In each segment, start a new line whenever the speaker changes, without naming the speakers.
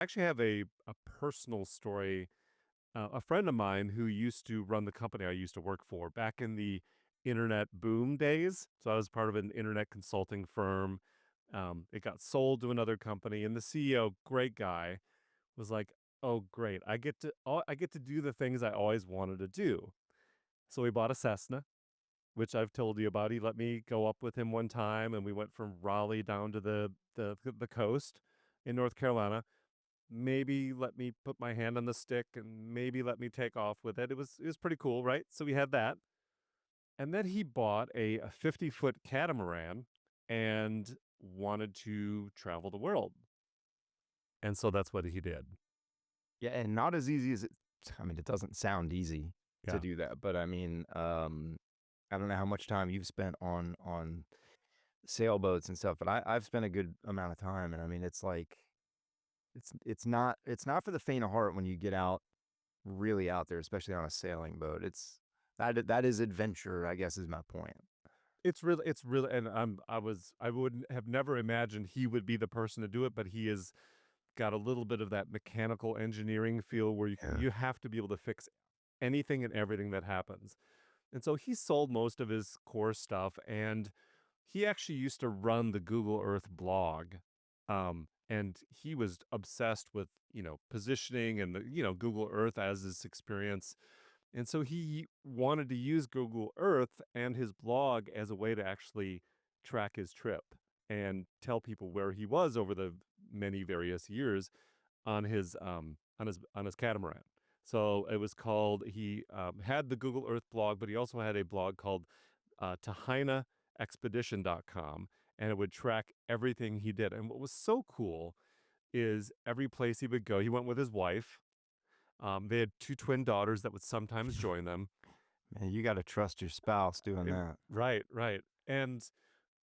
I actually have a personal story. A friend of mine who used to run the company I used to work for back in the internet boom days. So I was part of an internet consulting firm. It got sold to another company, and the CEO, great guy, was like, "Oh, great! I get to do the things I always wanted to do." So we bought a Cessna, which I've told you about. He let me go up with him one time, and we went from Raleigh down to the coast in North Carolina. Maybe let me put my hand on the stick and maybe let me take off with it. It was pretty cool, right? So we had that. And then he bought a 50-foot catamaran and wanted to travel the world. And so that's what he did.
Yeah, and not as easy as I mean, it doesn't sound easy to
Yeah.
do that, but I mean, I don't know how much time you've spent on sailboats and stuff, but I've spent a good amount of time, and I mean, it's like it's not for the faint of heart when you get out really out there, especially on a sailing boat. That is adventure, I guess, is my point.
It's really, and I would have never imagined he would be the person to do it, but he has got a little bit of that mechanical engineering feel where
Yeah.
you have to be able to fix anything and everything that happens. And so he sold most of his core stuff, and he actually used to run the Google Earth blog. And he was obsessed with, positioning and Google Earth as his experience. And so he wanted to use Google Earth and his blog as a way to actually track his trip and tell people where he was over the many various years on his catamaran. So it was called he had the Google Earth blog, but he also had a blog called TahinaExpedition.com, and it would track everything he did. And what was so cool is every place he would go, he went with his wife. They had two twin daughters that would sometimes join them.
Man, you gotta trust your spouse doing that.
Right, right. And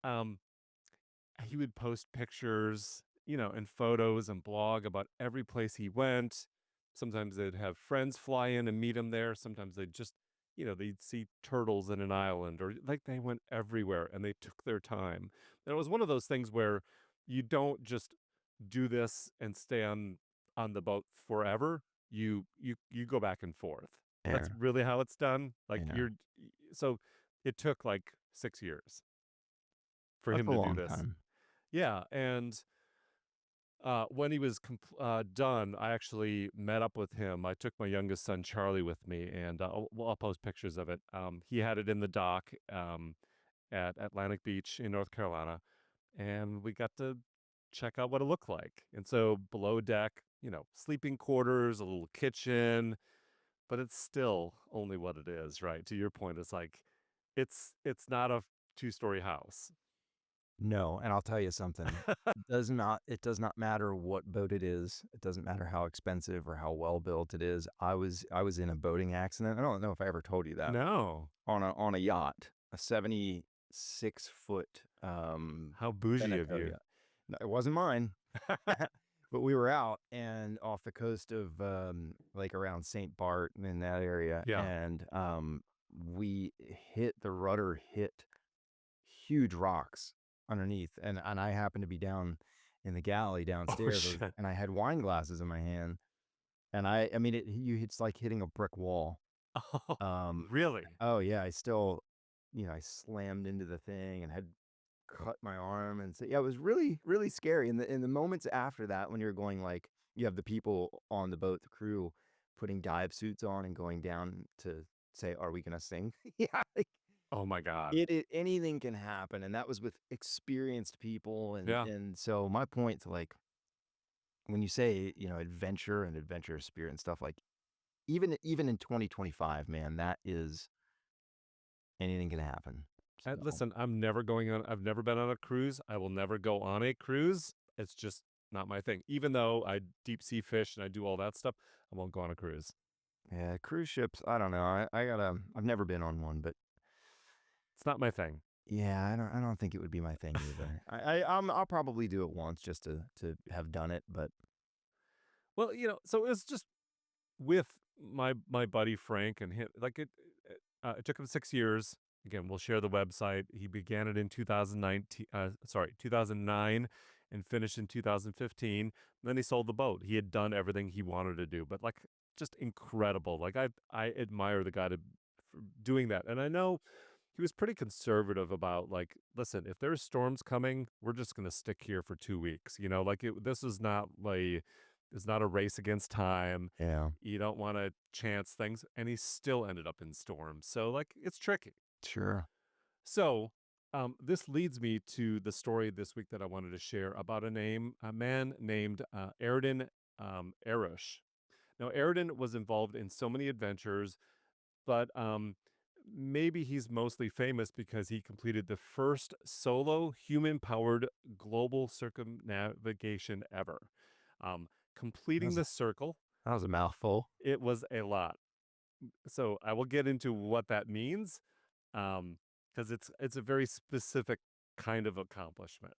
um, he would post pictures, and photos and blog about every place he went. Sometimes they'd have friends fly in and meet him there. Sometimes they'd see turtles in an island, or like they went everywhere and they took their time. And it was one of those things where you don't just do this and stay on the boat forever. You go back and forth.
Yeah,
That's really how it's done. Like
you know,
so it took like 6 years for
that's
him
a
to do
long
this.
time.
Yeah, and when he was done, I actually met up with him. I took my youngest son Charlie with me, and I'll post pictures of it. He had it in the dock at Atlantic Beach in North Carolina, and we got to check out what it looked like. And so below deck, sleeping quarters, a little kitchen, but it's still only what it is, right? To your point, it's like it's not a two-story house.
No, and I'll tell you something. It does not matter what boat it is. It doesn't matter how expensive or how well built it is. I was in a boating accident. I don't know if I ever told you that.
No,
On a yacht, a 76-foot
how bougie of
Beneteau
you.
yacht. No, it wasn't mine. But we were out and off the coast of like around St. Bart and in that area,
Yeah.
and we hit the rudder hit huge rocks underneath, and I happened to be down in the galley
Oh
downstairs,
shit.
and I had wine glasses in my hand, and I mean it's like hitting a brick wall.
Oh,
Um,
really?
oh yeah, I still, I slammed into the thing and had cut my arm, and so yeah, it was really really scary. In the moments after that, when you're going like you have the people on the boat, the crew, putting dive suits on and going down to say, "Are we gonna sing?" Yeah,
Oh my God.
it anything can happen, and that was with experienced people, and
Yeah.
and so my point to, like, when you say, adventure and adventure spirit and stuff, like, even in 2025, man, that is anything can happen, so
Listen, I've never been on a cruise. I will never go on a cruise. It's just not my thing. Even though I deep sea fish and I do all that stuff, I won't go on a cruise.
yeah, cruise ships, I don't know, I've never been on one, but
It's not my thing.
yeah, I don't think it would be my thing either. I'll probably do it once just to have done it, but
Well, so it's just with my buddy Frank and him. Like it took him 6 years. Again, we'll share the website. He began it in 2019. Sorry, 2009, and finished in 2015. Then he sold the boat. He had done everything he wanted to do, but like just incredible. Like I admire the guy for doing that. And I know he was pretty conservative about like, listen, if there's storms coming, we're just going to stick here for 2 weeks. You know, like this is not like it's not a race against time.
Yeah.
You don't want to chance things, and he still ended up in storms. So like it's tricky.
Sure.
So, this leads me to the story this week that I wanted to share about a man named Erden Eruc. Now, Erden was involved in so many adventures, but maybe he's mostly famous because he completed the first solo human-powered global circumnavigation ever.
That
Completing
was
the circle,
that was a mouthful.
it was a lot. So I will get into what that means, because it's a very specific kind of accomplishment.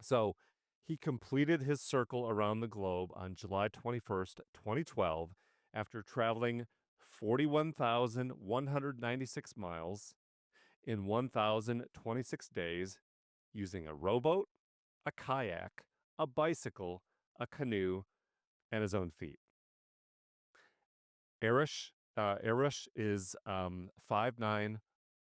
So he completed his circle around the globe on July 21st, 2012, after traveling 41,196 miles in 1,026 days using a rowboat, a kayak, a bicycle, a canoe, and his own feet. Arish is 5'9",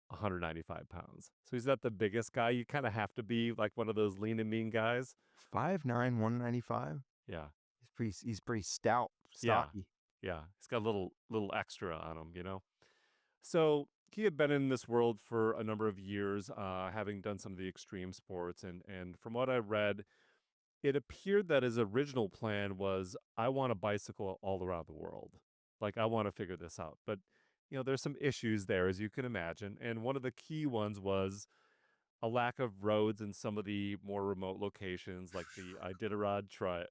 195 pounds. So he's not the biggest guy. You kind of have to be like one of those lean and mean guys.
5'9", 195.
Yeah.
He's pretty stout,
Yeah.
stocky.
Yeah. He's got a little extra on him, you know? So he had been in this world for a number of years, having done some of the extreme sports. And from what I read, it appeared that his original plan was, I want to bicycle all around the world. Like, I want to figure this out. But, there's some issues there, as you can imagine. And one of the key ones was a lack of roads in some of the more remote locations, like the Iditarod Trail.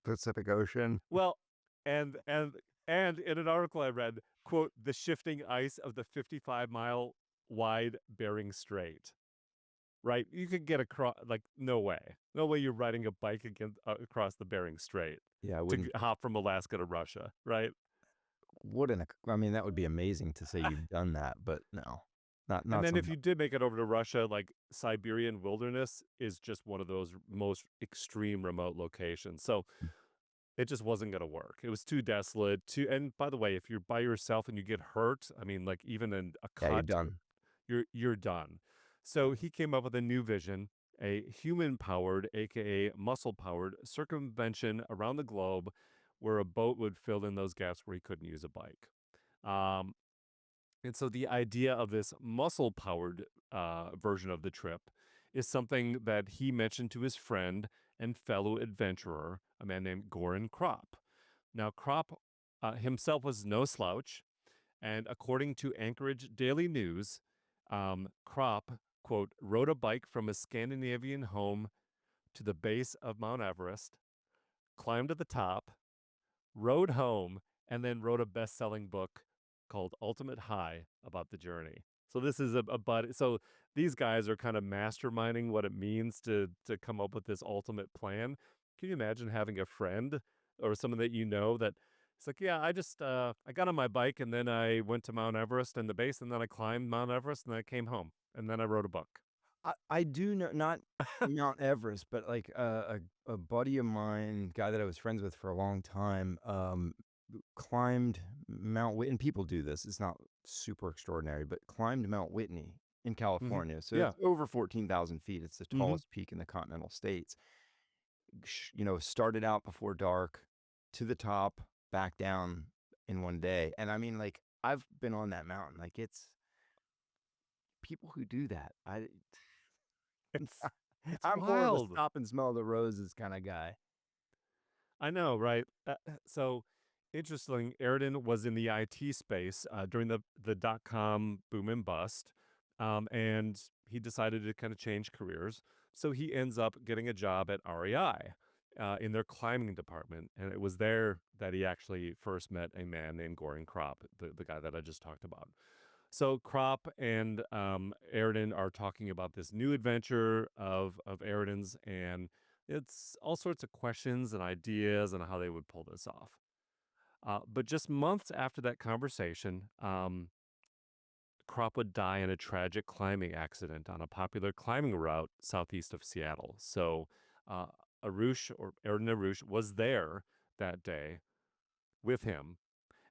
Pacific Ocean.
Well, and in an article I read, quote, the shifting ice of the 55-mile wide Bering Strait. Right? You could get across, like, no way. No way you're riding a bike across the Bering Strait
Yeah, I
to
wouldn't.
hop from Alaska to Russia, right?
Wouldn't. I mean, that would be amazing to say you've done that, but no, not
And
not
then if
some.
you did make it over to Russia, like Siberian wilderness is just one of those most extreme remote locations. So it just wasn't going to work. It was too desolate. And by the way, if you're by yourself and you get hurt, I mean, like even in a
Yeah, you're
cut,
done.
you're done. So he came up with a new vision, a human-powered, aka muscle-powered circumvention around the globe, where a boat would fill in those gaps where he couldn't use a bike. Um, and so the idea of this muscle-powered version of the trip is something that he mentioned to his friend and fellow adventurer, a man named Goran Kropp. Now, Kropp himself was no slouch, and according to Anchorage Daily News, Kropp, quote, rode a bike from a Scandinavian home to the base of Mount Everest, climbed to the top, rode home, and then wrote a best-selling book called Ultimate High about the journey. So this is so these guys are kind of masterminding what it means to come up with this ultimate plan. Can you imagine having a friend or someone that you know that it's like, yeah, I got on my bike and then I went to Mount Everest and the base and then I climbed Mount Everest and then I came home and then I wrote a book.
I do know, not Mount Everest, but like a buddy of mine, guy that I was friends with for a long time, climbed Mount Whitney. And people do this. It's not super extraordinary, but climbed Mount Whitney in
Hmm.
California. So
Yeah.
it's over 14,000 feet. It's the
Hmm.
tallest peak in the continental states. Started out before dark, to the top, back down in one day. And I mean, like, I've been on that mountain. Like, it's people who do that.
It's it's
I'm more of a
wild.
stop and smell the roses kind of guy.
I know, right? So interesting. Erden was in the IT space during the .com boom and bust, and he decided to kind of change careers. So he ends up getting a job at REI in their climbing department, and it was there that he actually first met a man named Goran Kropp, the guy that I just talked about. So Kropp and Erden are talking about this new adventure of Erden's, and it's all sorts of questions and ideas and how they would pull this off. But just months after that conversation, Kropp would die in a tragic climbing accident on a popular climbing route southeast of Seattle. So Uh, Eruc or Erden Eruc was there that day with him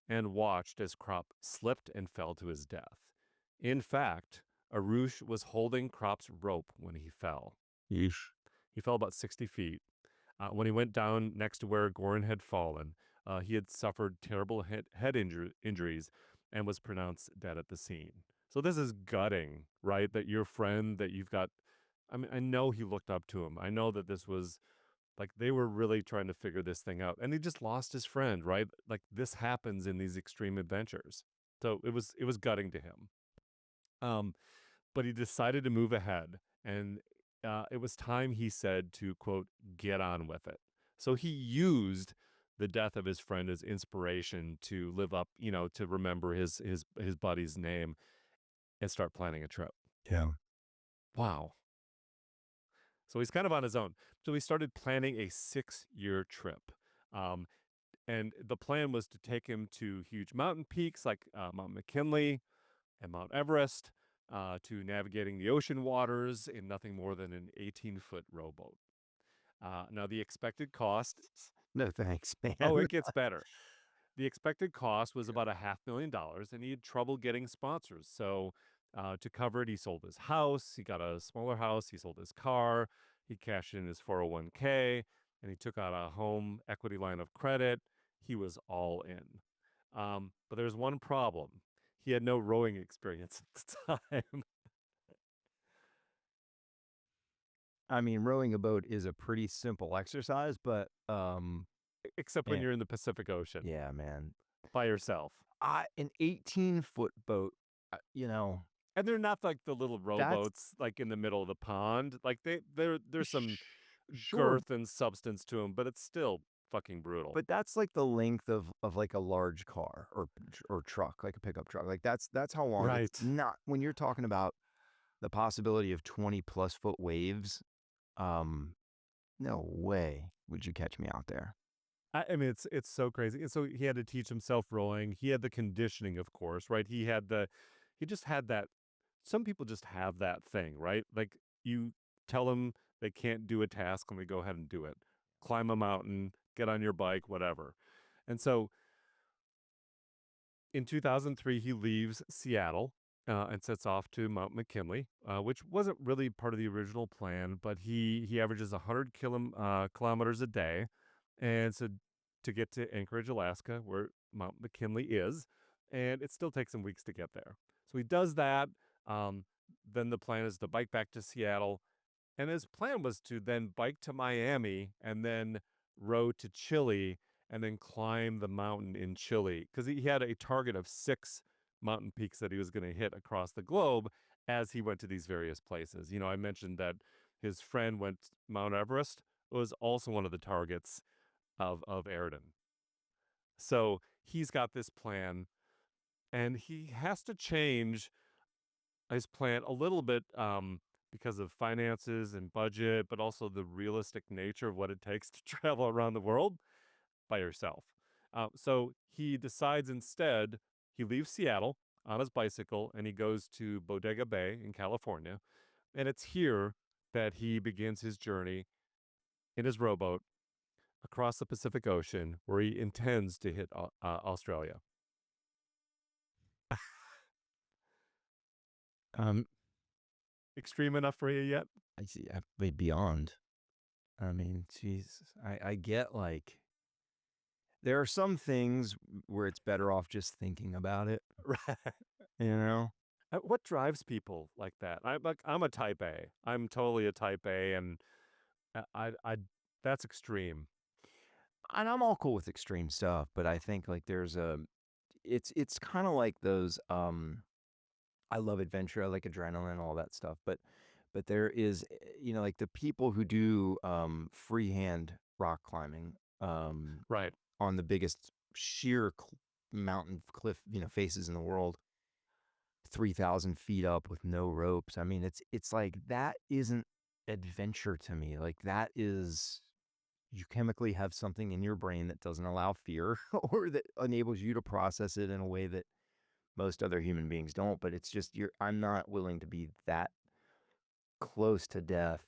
and watched as Krop slipped and fell to his death. In fact, Arush was holding Krop's rope when he fell.
Yeesh.
He fell about 60 feet. When he went down next to where Gorin had fallen, he had suffered terrible injuries and was pronounced dead at the scene. So this is gutting, right? That your friend that you've got, I mean, I know he looked up to him. I know that this was like they were really trying to figure this thing out, and he just lost his friend, right? Like this happens in these extreme adventures. So it was gutting to him. Um, but he decided to move ahead, and it was time, he said, to quote get on with it. So he used the death of his friend as inspiration to live up, to remember his buddy's name and start planning a trip.
Yeah.
Wow. So he's kind of on his own. So he started planning a 6-year trip. Um, and the plan was to take him to huge mountain peaks like Mount McKinley and Mount Everest, to navigating the ocean waters in nothing more than an 18-foot rowboat. Now, the expected cost,
No thanks,
oh,
man.
it gets better. The expected cost was about $500,000, and he had trouble getting sponsors. So, to cover it, he sold his house. He got a smaller house. He sold his car. He cashed in his 401k, and he took out a home equity line of credit. He was all in. But there's one problem. He had no rowing experience at the time,
I mean, rowing a boat is a pretty simple exercise, but
except when
man,
you're in the Pacific Ocean
yeah, man.
by yourself.
An 18-foot boat, you know,
And they're not like the little
that's
rowboats like in the middle of the pond. Like there's some
sure,
girth and substance to them, but it's still fucking brutal.
but that's like the length of like a large car or truck, like a pickup truck. Like that's how long it's
Right.
not when you're talking about the possibility of 20 plus foot waves. Um, no way would you catch me out there.
I mean, it's so crazy. And so he had to teach himself rowing. He had the conditioning, of course, right? He just had that. Some people just have that thing, right? Like you tell them they can't do a task and they go ahead and do it. Climb a mountain, get on your bike, whatever. And so in 2003, he leaves Seattle and sets off to Mount McKinley, which wasn't really part of the original plan, but he averages 100 kilometers a day. And so to get to Anchorage, Alaska, where Mount McKinley is, and it still takes him weeks to get there. So he does that. Um, then the plan is to bike back to Seattle, and his plan was to then bike to Miami and then row to Chile and then climb the mountain in Chile because he had a target of 6 mountain peaks that he was going to hit across the globe as he went to these various places. I mentioned that his friend went Mount Everest was also one of the targets of Erden. So he's got this plan, and he has to change his plan a little bit because of finances and budget, but also the realistic nature of what it takes to travel around the world by yourself. So he decides instead he leaves Seattle on his bicycle and he goes to Bodega Bay in California. And it's here that he begins his journey in his rowboat across the Pacific Ocean, where he intends to hit Australia.
Um,
Extreme enough for you yet?
I see. Beyond. I mean, Jesus, I get like there are some things where it's better off just thinking about it,
Right.
you know?
What drives people like that? I'm a type A. I'm totally a type A, and I that's extreme.
And I'm all cool with extreme stuff, but I think like there's a it's kind of like those I love adventure, I like adrenaline, all that stuff, but there is like the people who do freehand rock climbing
Right.
on the biggest sheer mountain cliff, faces in the world, 3,000 feet up with no ropes. I mean, it's like that isn't adventure to me. Like that is you chemically have something in your brain that doesn't allow fear or that enables you to process it in a way that most other human beings don't. But it's just I'm not willing to be that close to death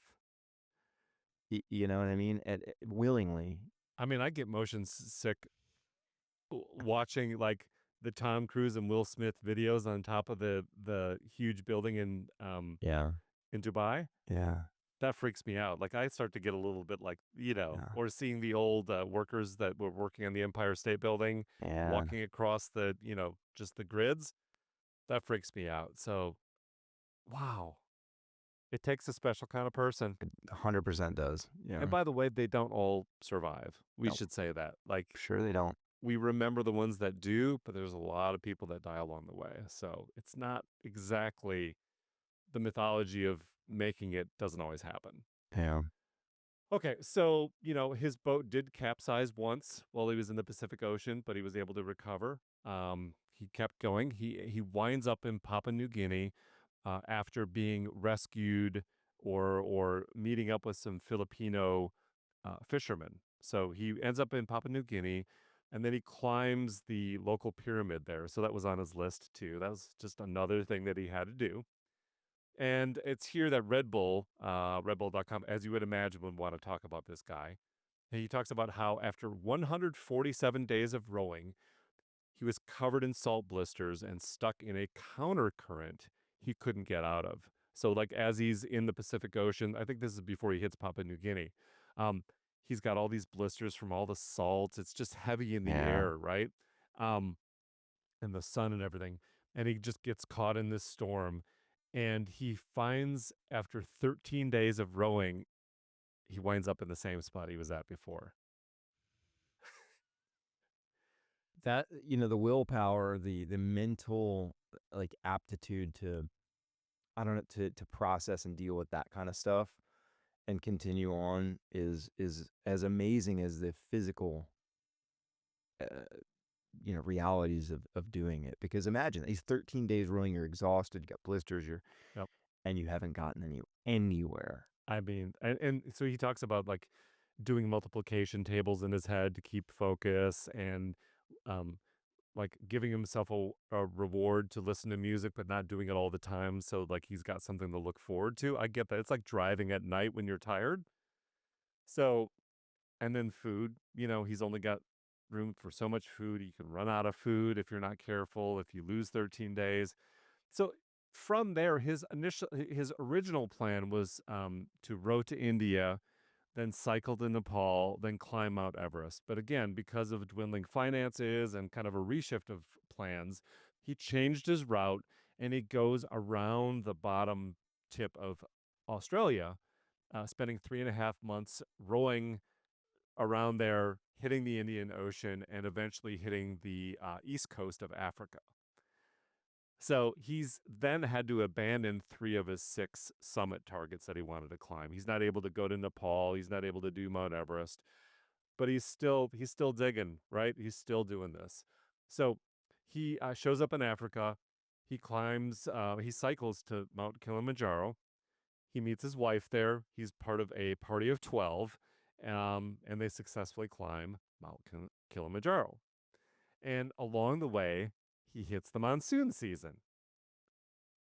You know what I mean? And willingly.
I mean, I get motion sick watching like the Tom Cruise and Will Smith videos on top of the huge building
Yeah.
in Dubai.
Yeah.
That freaks me out. Like I start to get a little bit like,
Yeah.
or seeing the old workers that were working on the Empire State Building
Yeah.
walking across the, just the grids. That freaks me out. So, wow. It takes a special kind of person.
100% does.
And
Yeah.
by the way, they don't all survive. We
No,
should say that. Like,
sure they don't.
we remember the ones that do, but there's a lot of people that die along the way. So it's not exactly the mythology of making it doesn't always happen.
Yeah.
Okay, so, his boat did capsize once while he was in the Pacific Ocean, but he was able to recover. He kept going. He winds up in Papua New Guinea after being rescued or meeting up with some Filipino fishermen. So he ends up in Papua New Guinea, and then he climbs the local pyramid there. So that was on his list too. That was just another thing that he had to do. And it's here that Red Bull, redbull.com, as you would imagine, would want to talk about this guy. And he talks about how after 147 days of rowing, he was covered in salt blisters and stuck in a counter current he couldn't get out of. So, like, as he's in the Pacific Ocean, I think this is before he hits Papua New Guinea. Um, he's got all these blisters from all the salts. It's just heavy in the
Yeah.
air, right? Um, and the sun and everything. And he just gets caught in this storm. And he finds after 13 days of rowing, he winds up in the same spot he was at before.
That, the willpower, the mental, like, aptitude to, I don't know, to process and deal with that kind of stuff and continue on is as amazing as the physical, uh, realities of doing it. Because imagine these 13 days rowing, you're exhausted, you got blisters,
Yep.
and you haven't gotten anywhere.
I mean, and so he talks about like doing multiplication tables in his head to keep focus and um, like giving himself a reward to listen to music, but not doing it all the time. So like he's got something to look forward to. I get that. It's like driving at night when you're tired. So, and then food, he's only got room for so much food. You can run out of food if you're not careful, if you lose 13 days. So from there, his original plan was to row to India, then cycle to Nepal, then climb Mount Everest. But again, because of dwindling finances and kind of a reshift of plans, he changed his route and he goes around the bottom tip of Australia, spending 3.5 months rowing around there, hitting the Indian Ocean, and eventually hitting the east coast of Africa. So he's then had to abandon 3 of his 6 summit targets that he wanted to climb. He's not able to go to Nepal. He's not able to do Mount Everest, but he's still digging, right? He's still doing this. So he shows up in Africa. He cycles to Mount Kilimanjaro. He meets his wife there. He's part of a party of 12, and they successfully climb Mount Kilimanjaro. And along the way, he hits the monsoon season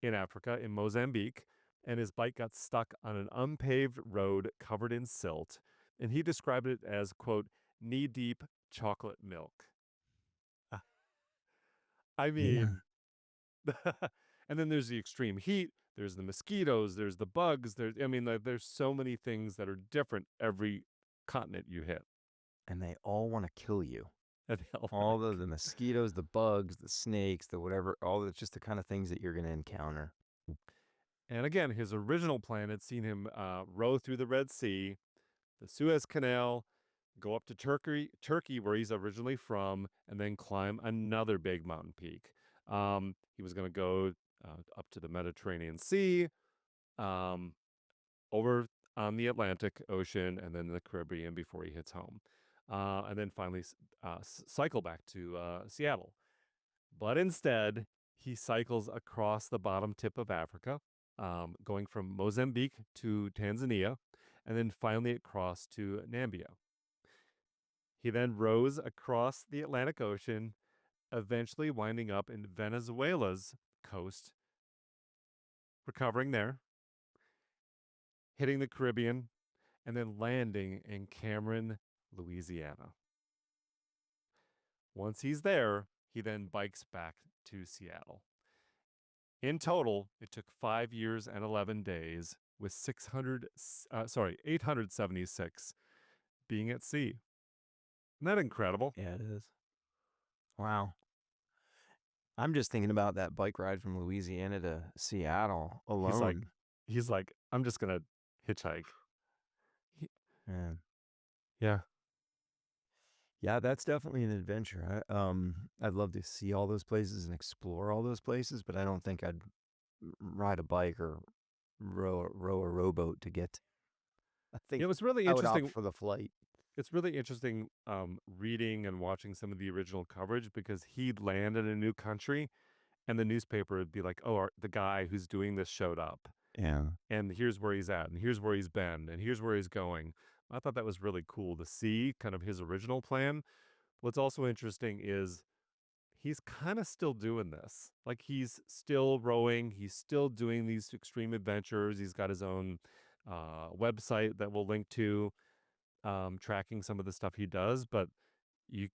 in Africa, in Mozambique, and his bike got stuck on an unpaved road covered in silt. And he described it as, quote, knee deep chocolate milk. Uh, I
Yeah.
mean, and then there's the extreme heat, there's the mosquitoes, there's the bugs, there's so many things that are different every continent you hit.
And they all want to kill you.
And they all
All
wanna
the mosquitoes, the bugs, the snakes, the whatever, all the just the kind of things that you're going to encounter.
And again, his original plan had seen him row through the Red Sea, the Suez Canal, go up to Turkey, where he's originally from, and then climb another big mountain peak. He was going to go up to the Mediterranean Sea, um, over on the Atlantic Ocean, and then the Caribbean before he hits home, and then finally cycle back to Seattle. But instead, he cycles across the bottom tip of Africa, going from Mozambique to Tanzania, and then finally across to Namibia. He then rows across the Atlantic Ocean, eventually winding up in Venezuela's coast, recovering there, hitting the Caribbean, and then landing in Cameron, Louisiana. Once he's there, he then bikes back to Seattle. In total, it took 5 years and 11 days with 876 being at sea. Isn't that incredible?
Yeah, it is. Wow. I'm just thinking about that bike ride from Louisiana to Seattle
He's like
alone.
he's like, "I'm just gonna hitchhike." He
Man.
Yeah.
Yeah, that's definitely an adventure. I'd love to see all those places and explore all those places, but I don't think I'd ride a bike or row a rowboat to get. I
It
think
was really
I would opt
interesting
for the flight.
it's really interesting, reading and watching some of the original coverage because he'd land in a new country, and the newspaper would be like, "Oh, the guy who's doing this showed up,
Yeah.
and here's where he's at, and here's where he's been, and here's where he's going." I thought that was really cool to see kind of his original plan. What's also interesting is he's kinda still doing this. Like, he's still rowing, he's still doing these extreme adventures, he's got his own, website that we'll link to, tracking some of the stuff he does, but you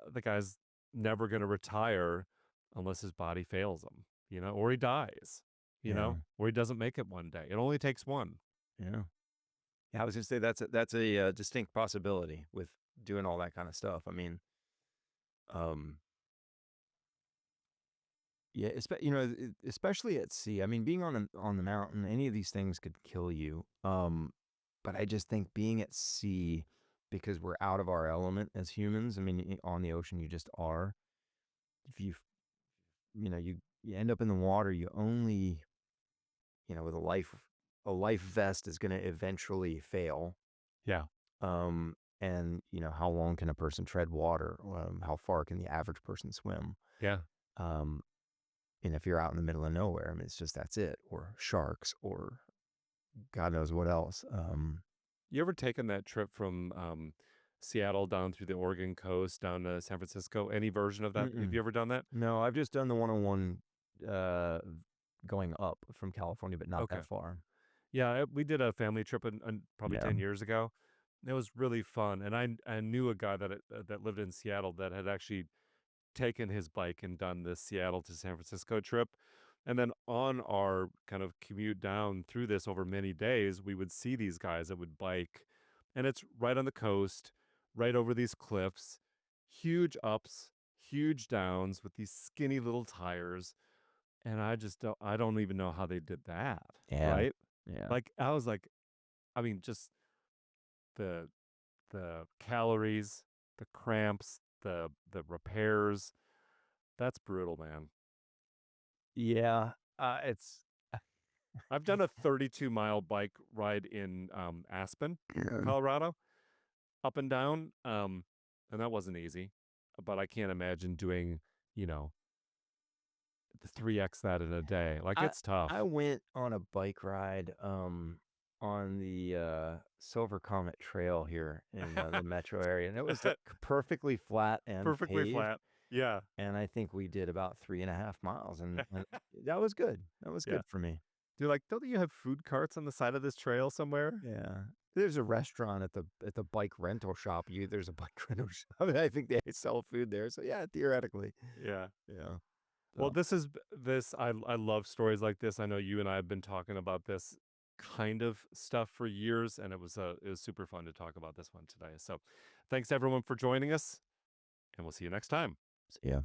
the guy's never gonna retire unless his body fails him, or he dies,
Yeah.
or he doesn't make it one day. It only takes one.
Yeah. Yeah, I was gonna say that's a distinct possibility with doing all that kind of stuff. I mean, um, yeah, especially at sea. I mean, being on the mountain, any of these things could kill you. But I just think being at sea, because we're out of our element as humans. I mean, on the ocean, you just are. If you end up in the water, you only, with a life vest is going to eventually fail.
Yeah,
And how long can a person tread water? How far can the average person swim?
yeah.
Um, and if you're out in the middle of nowhere, I mean, it's just that's it, or sharks, or God knows what else.
You ever taken that trip from, Seattle down through the Oregon coast, down to San Francisco? Any version of that? Have
Mm-mm.
you ever done that?
No, I've just done the 101 uh, going up from California, but not
Okay.
that far.
Yeah, we did a family trip probably
Yeah.
10 years ago. It was really fun, and I knew a guy that lived in Seattle that had actually taken his bike and done this Seattle to San Francisco trip. And then on our kind of commute down through this over many days, we would see these guys that would bike, and it's right on the coast, right over these cliffs, huge ups, huge downs with these skinny little tires. And I don't even know how they did that,
Yeah.
right?
Yeah.
Like, I was like, I mean, just the calories, the cramps, the repairs. That's brutal, man.
Yeah. It's
I've done a 32-mile bike ride in Aspen,
yeah.
Colorado, up and down, and that wasn't easy. But I can't imagine doing, you know, the 3x that in a day. Like,
I
it's
I
tough.
went on a bike ride on the Silver Comet Trail here in the metro area, and it was like perfectly flat and
Perfectly
paved.
flat. Yeah.
And I think we did about 3.5 miles, and that was good. That was
Yeah.
good for me.
You're like, don't you have food carts on the side of this trail somewhere?
Yeah. There's a restaurant at the bike rental shop. There's a bike rental shop. I think they sell food there. So yeah, theoretically.
Yeah.
Yeah.
Well,
So
I love stories like this. I know you and I have been talking about this kind of stuff for years, and it was super fun to talk about this one today. So, thanks everyone for joining us, and we'll see you next time.
yeah.